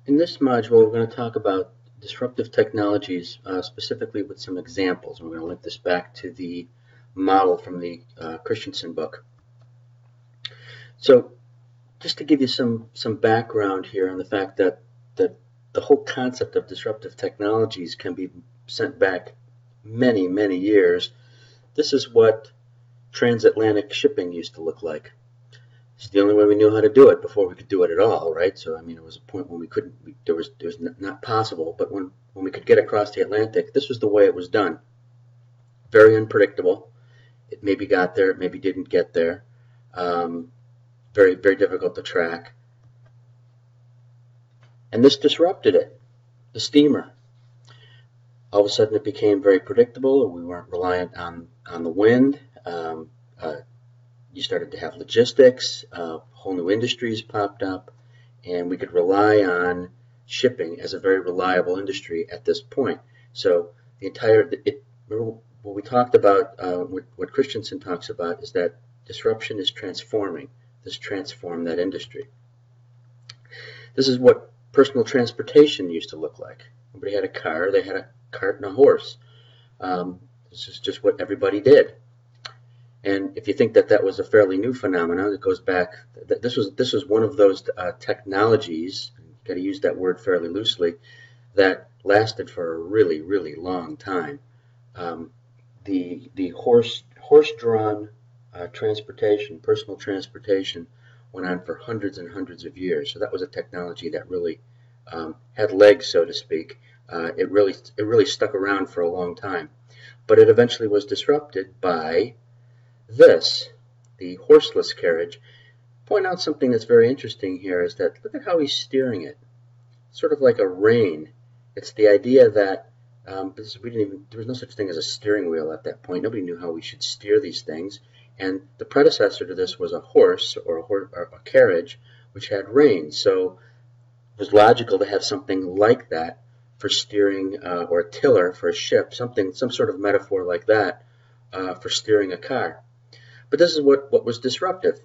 In this module, we're going to talk about disruptive technologies, specifically with some examples. We're going to link this back to the model from the Christensen book. So just to give you some background here on the fact that the whole concept of disruptive technologies can be sent back many, many years. This is what transatlantic shipping used to look like. It's the only way we knew how to do it before we could do it at all, right? So, I mean, it was a point when we couldn't, there was not possible, but when we could get across the Atlantic, this was the way it was done. Very unpredictable. It maybe got there, it maybe didn't get there. Very, very difficult to track. And this disrupted it, the steamer. All of a sudden it became very predictable. We weren't reliant on the wind. You started to have logistics, whole new industries popped up, and we could rely on shipping as a very reliable industry at this point. So the entire, what we talked about, what Christensen talks about is that disruption is transforming. This transformed that industry. This is what personal transportation used to look like. Everybody had a car, they had a cart and a horse. This is just what everybody did. And if you think that that was a fairly new phenomenon, it goes back. This was one of those technologies. You've got to use that word fairly loosely. That lasted for a really, really long time. The horse-drawn transportation, personal transportation, went on for hundreds and hundreds of years. So that was a technology that really had legs, so to speak. It really stuck around for a long time, but it eventually was disrupted by this, the horseless carriage. Point out something that's very interesting here is that look at how he's steering it. Sort of like a rein. It's the idea that there was no such thing as a steering wheel at that point. Nobody knew how we should steer these things. And the predecessor to this was a horse or a carriage which had reins. So it was logical to have something like that for steering, or a tiller for a ship, some sort of metaphor like that for steering a car. But this is what was disruptive.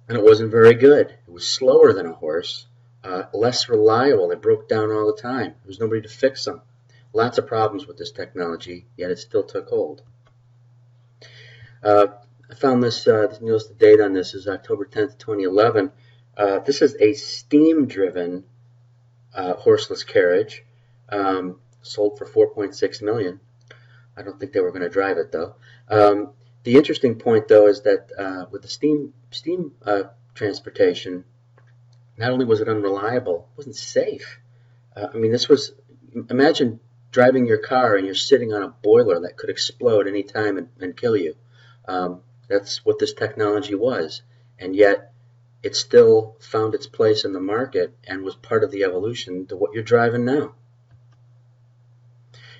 And it wasn't very good. It was slower than a horse, less reliable. It broke down all the time. There was nobody to fix them. Lots of problems with this technology, yet it still took hold. I found this, notice the date on this is October 10th, 2011. This is a steam-driven horseless carriage, sold for $4.6 million. I don't think they were going to drive it, though. The interesting point, though, is that with the steam transportation, not only was it unreliable, it wasn't safe. I mean, imagine driving your car and you're sitting on a boiler that could explode any time and kill you. That's what this technology was, and yet it still found its place in the market and was part of the evolution to what you're driving now.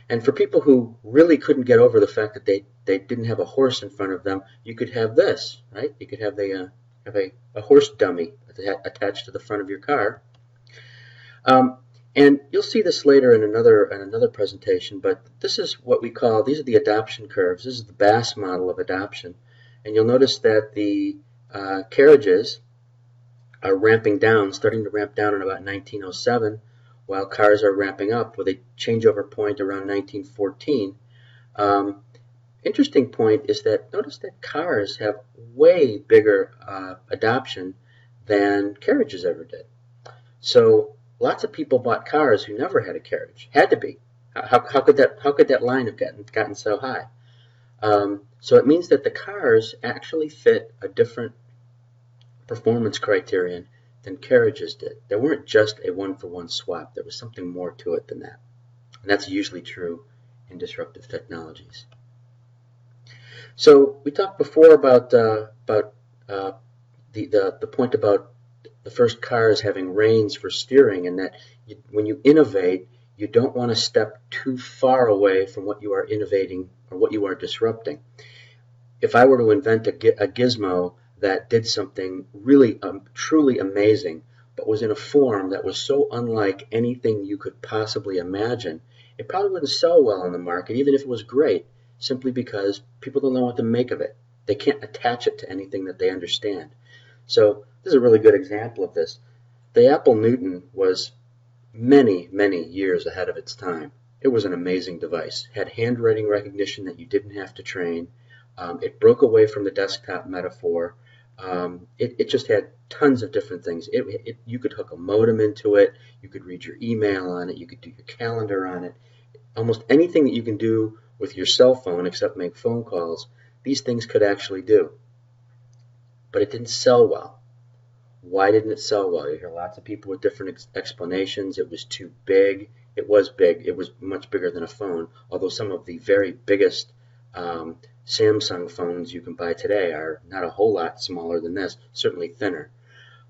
And for people who really couldn't get over the fact that they didn't have a horse in front of them, you could have this, right? You could have a horse dummy attached to the front of your car. And you'll see this later in another presentation, but this is what we call, these are the adoption curves. This is the Bass model of adoption. And you'll notice that the carriages are ramping down, starting to ramp down in about 1907, while cars are ramping up with a changeover point around 1914. Interesting point is that notice that cars have way bigger adoption than carriages ever did. So lots of people bought cars who never had a carriage. Had to be. How could that line have gotten so high? So it means that the cars actually fit a different performance criterion than carriages did. They weren't just a one-for-one swap. There was something more to it than that. And that's usually true in disruptive technologies. So we talked before about the point about the first cars having reins for steering, and that when you innovate, you don't want to step too far away from what you are innovating or what you are disrupting. If I were to invent a gizmo that did something really truly amazing, but was in a form that was so unlike anything you could possibly imagine, it probably wouldn't sell well on the market, even if it was great, simply because people don't know what to make of it. They can't attach it to anything that they understand. So this is a really good example of this. The Apple Newton was many, many years ahead of its time. It was an amazing device. Had handwriting recognition that you didn't have to train. It broke away from the desktop metaphor. It just had tons of different things. You could hook a modem into it. You could read your email on it. You could do your calendar on it. Almost anything that you can do with your cell phone except make phone calls, these things could actually do. But it didn't sell well. Why didn't it sell well? You hear lots of people with different explanations. It was too big. It was big. It was much bigger than a phone, although some of the very biggest Samsung phones you can buy today are not a whole lot smaller than this, certainly thinner.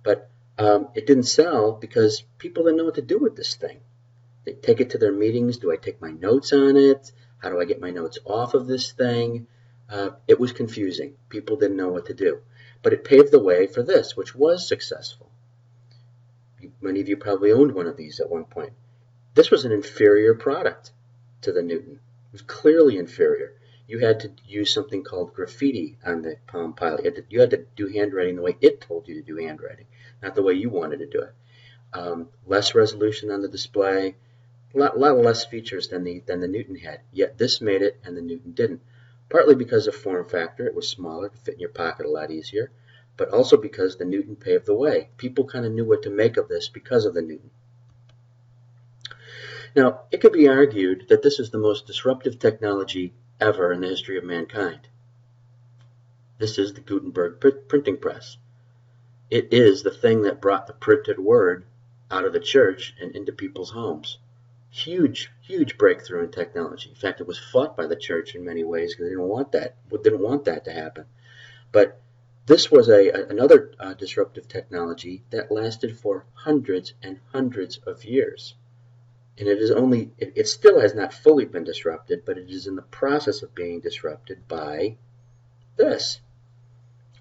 But it didn't sell because people didn't know what to do with this thing. They take it to their meetings. Do I take my notes on it? How do I get my notes off of this thing? It was confusing. People didn't know what to do. But it paved the way for this, which was successful. Many of you probably owned one of these at one point. This was an inferior product to the Newton. It was clearly inferior. You had to use something called graffiti on the Palm Pilot. You had to do handwriting the way it told you to do handwriting, not the way you wanted to do it. Less resolution on the display, a lot less features than the Newton had. Yet this made it, and the Newton didn't. Partly because of form factor, it was smaller, could fit in your pocket a lot easier, but also because the Newton paved the way. People kind of knew what to make of this because of the Newton. Now, it could be argued that this is the most disruptive technology ever in the history of mankind. This is the Gutenberg printing press. It is the thing that brought the printed word out of the church and into people's homes. Huge, huge breakthrough in technology. In fact, it was fought by the church in many ways because they didn't want that to happen. But this was another disruptive technology that lasted for hundreds and hundreds of years. And it still has not fully been disrupted, but it is in the process of being disrupted by this,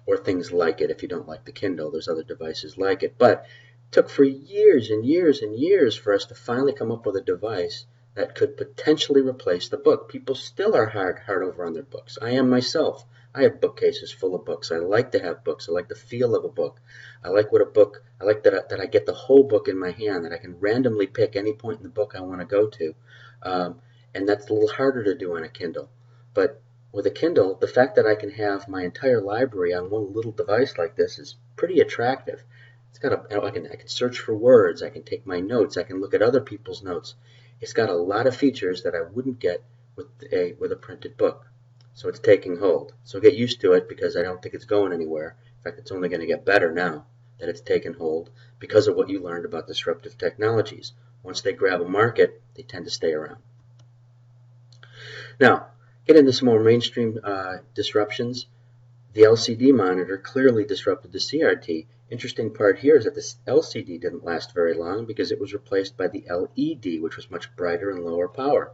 or things like it. If you don't like the Kindle, there's other devices like it. But took for years and years and years for us to finally come up with a device that could potentially replace the book. People still are hard over on their books. I am myself. I have bookcases full of books. I like to have books. I like the feel of a book. I like that I get the whole book in my hand, that I can randomly pick any point in the book I want to go to. And that's a little harder to do on a Kindle. But with a Kindle, the fact that I can have my entire library on one little device like this is pretty attractive. It's got I can search for words, I can take my notes, I can look at other people's notes. It's got a lot of features that I wouldn't get with a printed book. So it's taking hold. So get used to it, because I don't think it's going anywhere. In fact, it's only going to get better now that it's taken hold because of what you learned about disruptive technologies. Once they grab a market, they tend to stay around. Now, get into some more mainstream disruptions. The LCD monitor clearly disrupted the CRT. Interesting part here is that this LCD didn't last very long because it was replaced by the LED, which was much brighter and lower power.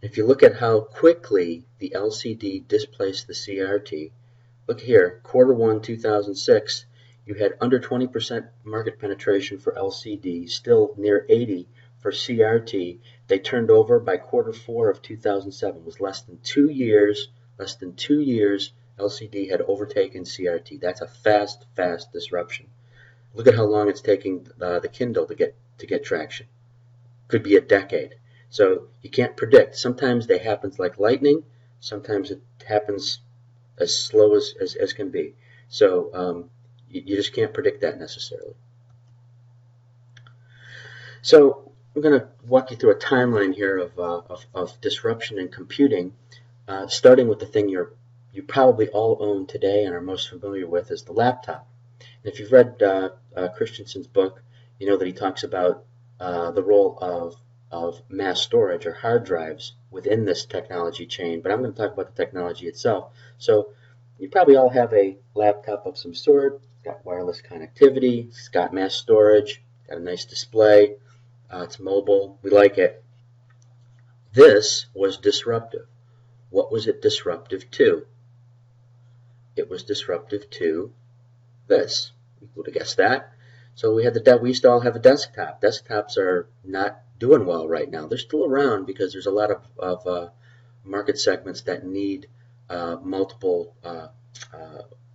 If you look at how quickly the LCD displaced the CRT, look here, Q1 2006, you had under 20% market penetration for LCD, still near 80% for CRT. They turned over by Q4 of 2007. It was less than 2 years, LCD had overtaken CRT. That's a fast disruption. Look at how long it's taking the Kindle to get traction. Could be a decade. So you can't predict. Sometimes they happen like lightning. Sometimes it happens as slow as can be. So you just can't predict that necessarily. So I'm going to walk you through a timeline here of disruption in computing, starting with the thing you probably all own today and are most familiar with, is the laptop. And if you've read Christensen's book, you know that he talks about the role of mass storage or hard drives within this technology chain, but I'm going to talk about the technology itself. So you probably all have a laptop of some sort. It's got wireless connectivity, it's got mass storage, got a nice display, it's mobile, we like it. This was disruptive. What was it disruptive to? It was disruptive to this. You would have guessed that. So we used to all have a desktop. Desktops are not doing well right now. They're still around because there's a lot of market segments that need multiple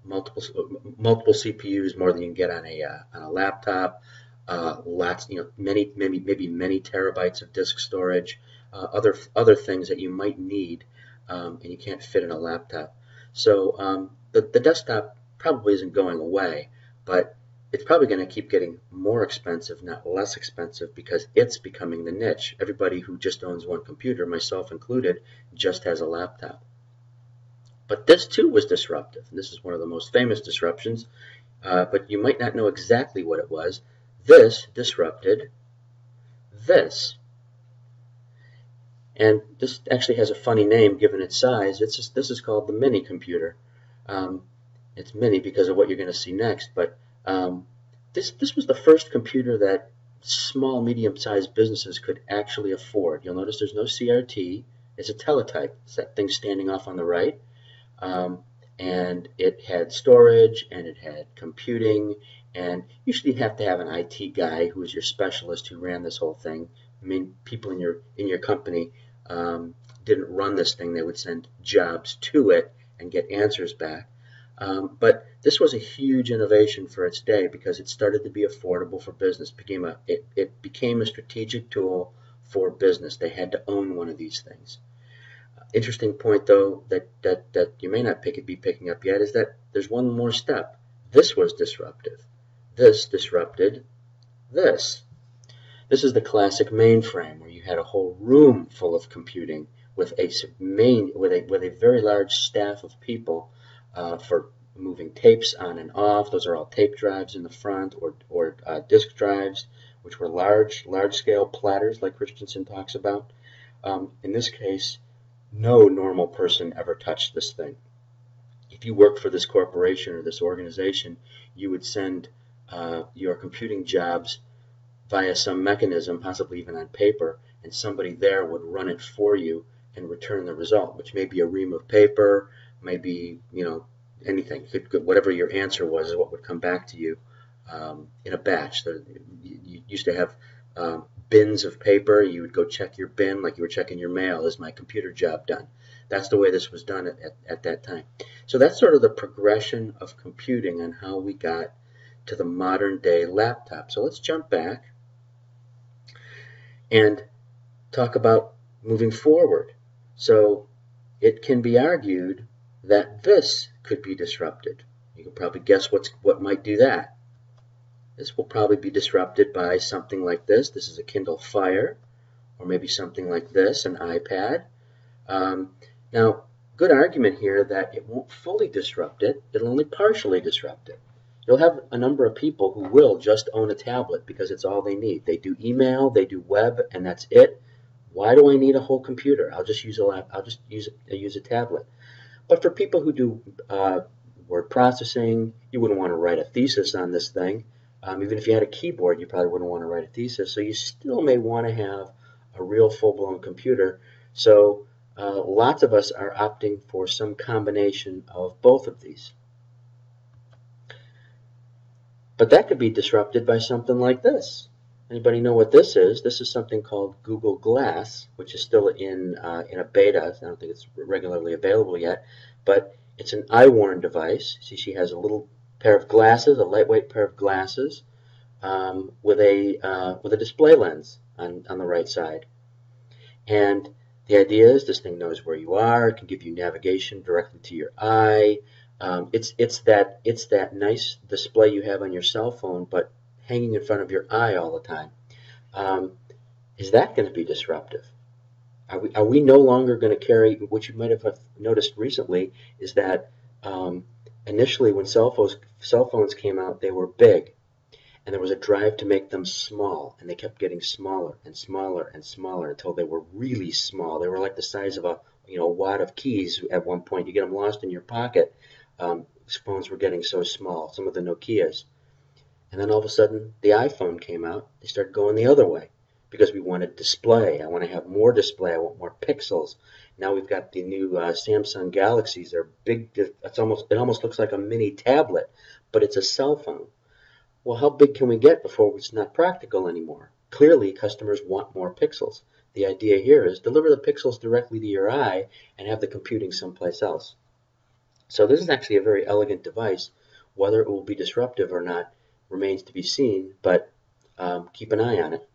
CPUs more than you can get on a laptop. lots, maybe many terabytes of disk storage, other things that you might need, and you can't fit in a laptop. So the desktop probably isn't going away, but it's probably going to keep getting more expensive, not less expensive, because it's becoming the niche. Everybody who just owns one computer, myself included, just has a laptop. But this too was disruptive. And this is one of the most famous disruptions, but you might not know exactly what it was. This disrupted this. And this actually has a funny name given its size. This is called the mini computer. It's mini because of what you're going to see next, but this was the first computer that small, medium-sized businesses could actually afford. You'll notice there's no CRT. It's a teletype. It's that thing standing off on the right. And it had storage, and it had computing, and usually you have to have an IT guy who was your specialist who ran this whole thing. I mean, people in your company didn't run this thing. They would send jobs to it and get answers back. But this was a huge innovation for its day because it started to be affordable for business. It became a strategic tool for business. They had to own one of these things. Interesting point, though, that you may not be picking up yet is that there's one more step. This was disruptive. This disrupted this. This is the classic mainframe where you had a whole room full of computing with a very large staff of people for moving tapes on and off. Those are all tape drives in the front or disk drives, which were large-scale platters like Christensen talks about. In this case, no normal person ever touched this thing. If you worked for this corporation or this organization, you would send your computing jobs via some mechanism, possibly even on paper, and somebody there would run it for you and return the result, which may be a ream of paper, maybe anything. Whatever your answer was is what would come back to you in a batch. You used to have bins of paper. You would go check your bin like you were checking your mail. Is my computer job done? That's the way this was done at that time. So that's sort of the progression of computing and how we got to the modern day laptop. So let's jump back and talk about moving forward. So it can be argued that this could be disrupted. You can probably guess what might do that. This will probably be disrupted by something like this. This is a Kindle Fire, or maybe something like this, an iPad. Now, good argument here that it won't fully disrupt it. It'll only partially disrupt it. You'll have a number of people who will just own a tablet because it's all they need. They do email, they do web, and that's it. Why do I need a whole computer? I'll just use a tablet. But for people who do word processing, you wouldn't want to write a thesis on this thing. Even if you had a keyboard, you probably wouldn't want to write a thesis. So you still may want to have a real full-blown computer. So lots of us are opting for some combination of both of these. But that could be disrupted by something like this. Anybody know what this is? This is something called Google Glass, which is still in a beta. I don't think it's regularly available yet, but it's an eye-worn device. See, she has a little pair of glasses, a lightweight pair of glasses, with a display lens on the right side. And the idea is this thing knows where you are. It can give you navigation directly to your eye. It's that nice display you have on your cell phone, but hanging in front of your eye all the time. Is that going to be disruptive? Are we no longer going to carry, what you might have noticed recently is that initially when cell phones came out, they were big, and there was a drive to make them small, and they kept getting smaller and smaller and smaller until they were really small. They were like the size of a wad of keys at one point. You get them lost in your pocket. Phones were getting so small, some of the Nokias. And then all of a sudden, the iPhone came out. They started going the other way because we wanted display. I want to have more display. I want more pixels. Now we've got the new Samsung Galaxies. They're big. It almost looks like a mini tablet, but it's a cell phone. Well, how big can we get before it's not practical anymore? Clearly, customers want more pixels. The idea here is deliver the pixels directly to your eye and have the computing someplace else. So this is actually a very elegant device. Whether it will be disruptive or not remains to be seen, but keep an eye on it.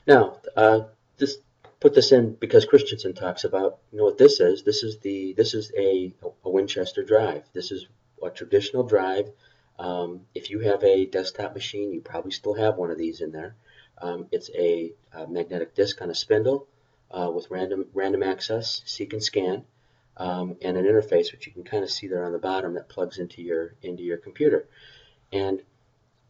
Now, just put this in because Christensen talks about, what this is. This is a Winchester drive. This is a traditional drive. If you have a desktop machine, you probably still have one of these in there. It's a magnetic disc on a spindle with random access, seek and scan, and an interface, which you can kind of see there on the bottom, that plugs into your computer. And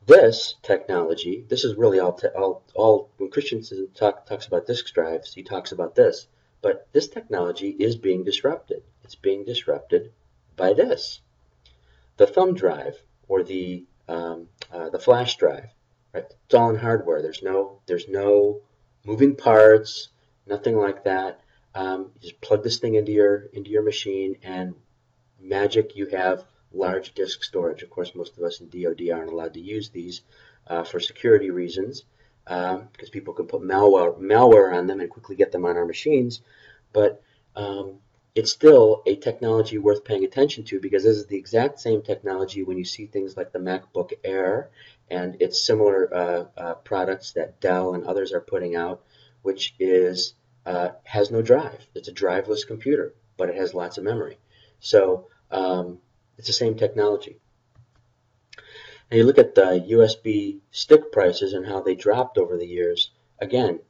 this technology, this is really all when Christensen talks about disk drives, he talks about this. But this technology is being disrupted. It's being disrupted by this. The thumb drive or the flash drive, right? It's all in hardware. There's no moving parts, nothing like that. You just plug this thing into your machine, and magic, you have large disk storage. Of course, most of us in DoD aren't allowed to use these for security reasons, because people can put malware on them and quickly get them on our machines. But it's still a technology worth paying attention to, because this is the exact same technology when you see things like the MacBook Air and its similar products that Dell and others are putting out, which is has no drive. It's a driveless computer, but it has lots of memory. So it's the same technology. And you look at the USB stick prices and how they dropped over the years. Again,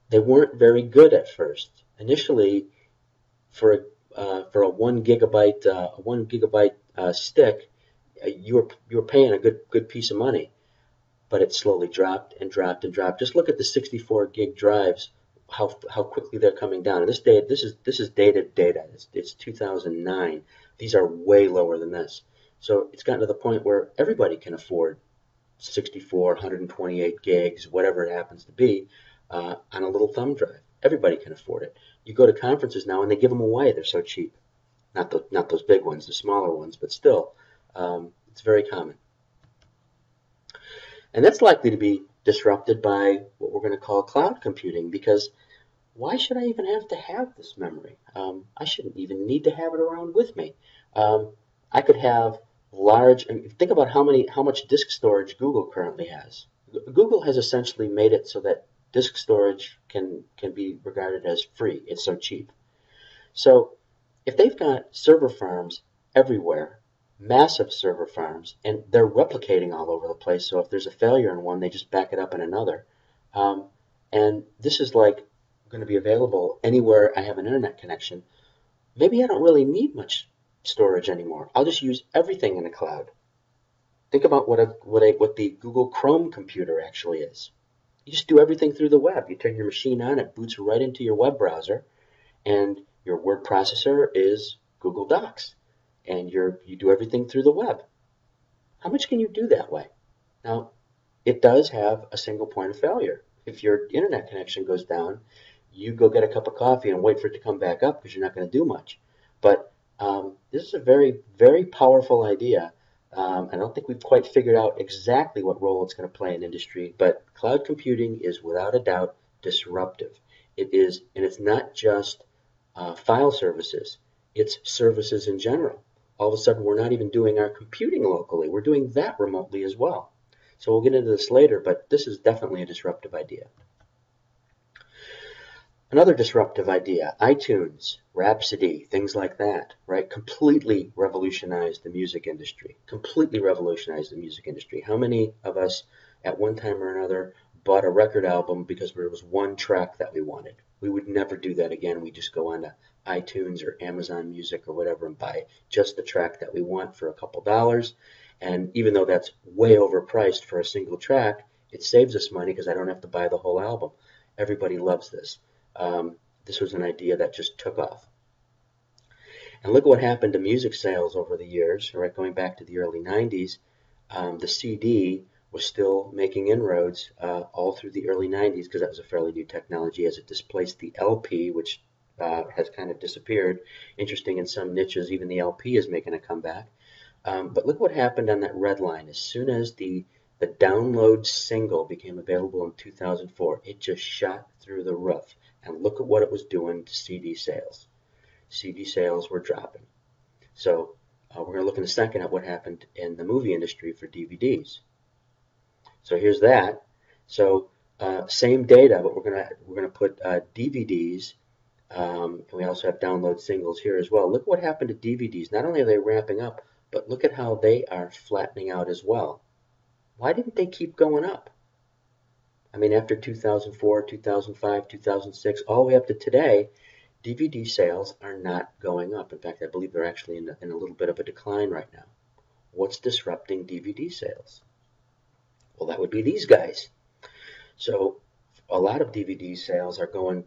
they weren't very good at first. Initially, for a 1 gigabyte stick, you were paying a good piece of money, but it slowly dropped and dropped and dropped. Just look at the 64 gig drives, how quickly they're coming down. And this is dated data. It's 2009. These are way lower than this. So it's gotten to the point where everybody can afford 64, 128 gigs, whatever it happens to be, on a little thumb drive. Everybody can afford it. You go to conferences now and they give them away. They're so cheap. Not those big ones, the smaller ones, but still, it's very common. And that's likely to be disrupted by what we're going to call cloud computing, because why should I even have to have this memory? I shouldn't even need to have it around with me. I could have large, and think about how much disk storage Google currently has. Google has essentially made it so that disk storage can be regarded as free. It's so cheap. So if they've got server farms everywhere, massive server farms, and they're replicating all over the place, so if there's a failure in one, they just back it up in another. And this is like going to be available anywhere I have an internet connection. Maybe I don't really need much storage anymore. I'll just use everything in the cloud. Think about what the Google Chrome computer actually is. You just do everything through the web. You turn your machine on, it boots right into your web browser, and your word processor is Google Docs, and you do everything through the web. How much can you do that way? Now, it does have a single point of failure. If your internet connection goes down, you go get a cup of coffee and wait for it to come back up, because you're not going to do much. But this is a very, very powerful idea. I don't think we've quite figured out exactly what role it's going to play in industry, but cloud computing is without a doubt disruptive. It is, and it's not just file services, it's services in general. All of a sudden, we're not even doing our computing locally. We're doing that remotely as well. So we'll get into this later, but this is definitely a disruptive idea. Another disruptive idea, iTunes, Rhapsody, things like that, right? Completely revolutionized the music industry. Completely revolutionized the music industry. How many of us at one time or another bought a record album because there was one track that we wanted? We would never do that again. We just go onto iTunes or Amazon Music or whatever and buy just the track that we want for a couple dollars. And even though that's way overpriced for a single track, it saves us money because I don't have to buy the whole album. Everybody loves this. This was an idea that just took off. And look at what happened to music sales over the years, right? Going back to the early 90s, the CD was still making inroads all through the early 90s, because that was a fairly new technology as it displaced the LP, which has kind of disappeared. Interesting, in some niches, even the LP is making a comeback. But look what happened on that red line. As soon as the download single became available in 2004, it just shot through the roof. And look at what it was doing to CD sales. CD sales were dropping. So we're going to look in a second at what happened in the movie industry for DVDs. So here's that. So same data, but we're gonna put DVDs, and we also have download singles here as well. Look what happened to DVDs. Not only are they ramping up, but look at how they are flattening out as well. Why didn't they keep going up? I mean, after 2004, 2005, 2006, all the way up to today, DVD sales are not going up. In fact, I believe they're actually in a little bit of a decline right now. What's disrupting DVD sales? Well, that would be these guys. So a lot of DVD sales are going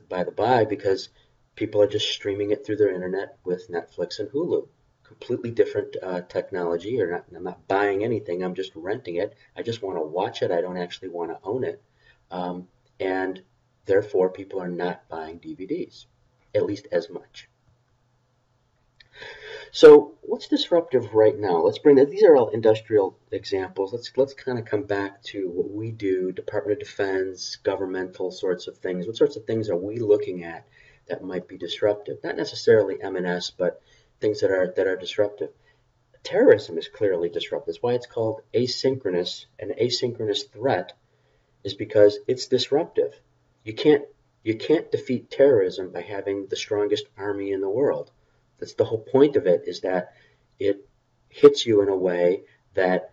by the by because people are just streaming it through their internet with Netflix and Hulu. Completely different technology. I'm not buying anything. I'm just renting it. I just want to watch it. I don't actually want to own it. And therefore, people are not buying DVDs, at least as much. So what's disruptive right now? Let's bring that. These are all industrial examples. Let's kind of come back to what we do, Department of Defense, governmental sorts of things. What sorts of things are we looking at that might be disruptive? Not necessarily M&S, but things that are disruptive. Terrorism is clearly disruptive. That's why it's called asynchronous. An asynchronous threat is because it's disruptive. You can't defeat terrorism by having the strongest army in the world. That's the whole point of it, is that it hits you in a way that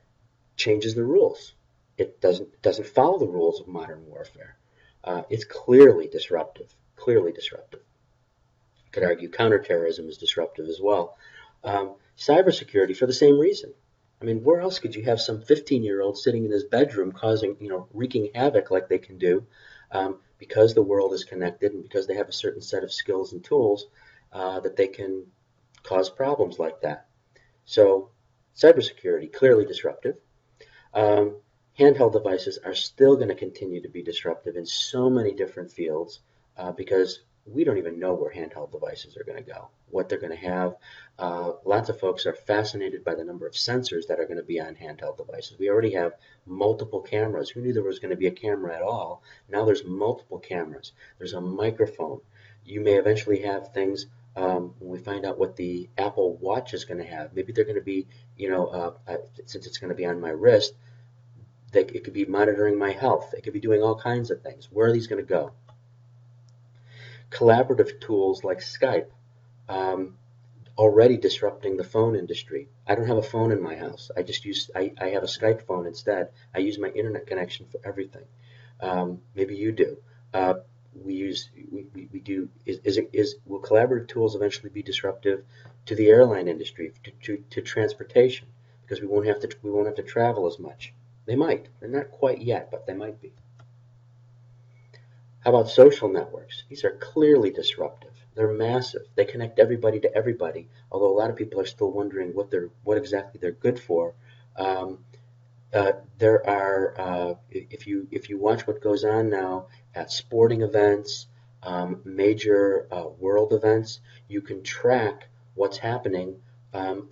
changes the rules. It doesn't follow the rules of modern warfare. It's clearly disruptive. Clearly disruptive. You could argue counterterrorism is disruptive as well. Cybersecurity for the same reason. I mean, where else could you have some 15-year-old sitting in his bedroom causing, wreaking havoc like they can do, because the world is connected and because they have a certain set of skills and tools that they can cause problems like that. So cybersecurity, clearly disruptive. Handheld devices are still going to continue to be disruptive in so many different fields because we don't even know where handheld devices are going to go, what they're going to have. Lots of folks are fascinated by the number of sensors that are going to be on handheld devices. We already have multiple cameras. Who knew there was going to be a camera at all? Now there's multiple cameras. There's a microphone. You may eventually have things when we find out what the Apple Watch is going to have. Maybe they're going to be, since it's going to be on my wrist, it could be monitoring my health. It could be doing all kinds of things. Where are these going to go? Collaborative tools like Skype, already disrupting the phone industry. I don't have a phone in my house. I have a Skype phone instead. I use my internet connection for everything. Maybe you do. Will collaborative tools eventually be disruptive to the airline industry, to transportation, because we won't have to travel as much? They might. They're not quite yet, but they might be. How about social networks? These are clearly disruptive. They're massive. They connect everybody to everybody, although a lot of people are still wondering what exactly they're good for. There are, if you watch what goes on now at sporting events, major world events, you can track what's happening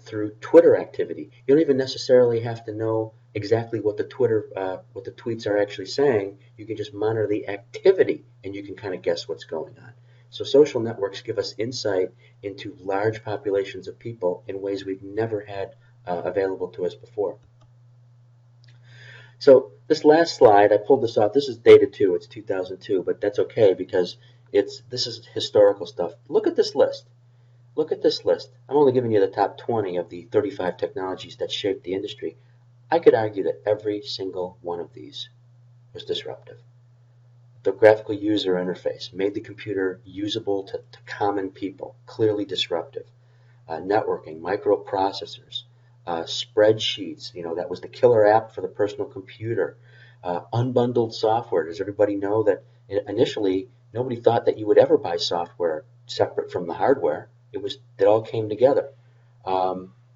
through Twitter activity. You don't even necessarily have to know exactly what the tweets are actually saying. You can just monitor the activity, and you can kind of guess what's going on. So social networks give us insight into large populations of people in ways we've never had available to us before. So this last slide, I pulled this off. This is dated too. It's 2002, but that's okay because this is historical stuff. Look at this list. Look at this list. I'm only giving you the top 20 of the 35 technologies that shaped the industry. I could argue that every single one of these was disruptive. The graphical user interface made the computer usable to common people, clearly disruptive. Networking, microprocessors, spreadsheets, that was the killer app for the personal computer. Unbundled software. Does everybody know that initially nobody thought that you would ever buy software separate from the hardware? It all came together.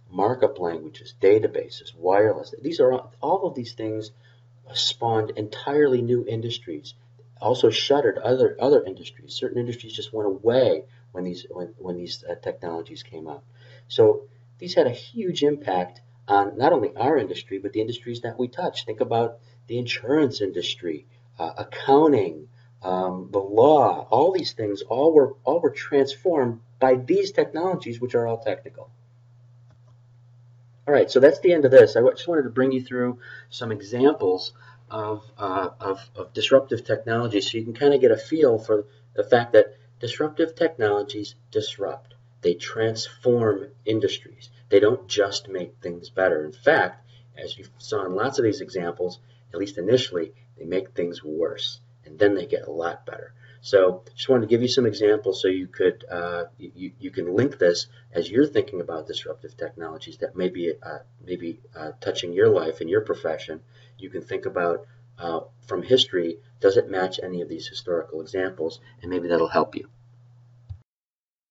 Markup languages, databases, wireless. These are all of these things spawned entirely new industries. Also shuttered other industries. Certain industries just went away when these technologies came out. So these had a huge impact on not only our industry but the industries that we touch. Think about the insurance industry, accounting, the law. All these things all were transformed by these technologies, which are all technical. All right, so that's the end of this. I just wanted to bring you through some examples of disruptive technology so you can kind of get a feel for the fact that disruptive technologies disrupt. They transform industries. They don't just make things better. In fact, as you saw in lots of these examples, at least initially, they make things worse, and then they get a lot better. So just wanted to give you some examples so you could you can link this as you're thinking about disruptive technologies that may be touching your life and your profession. You can think about from history, does it match any of these historical examples, and maybe that'll help you.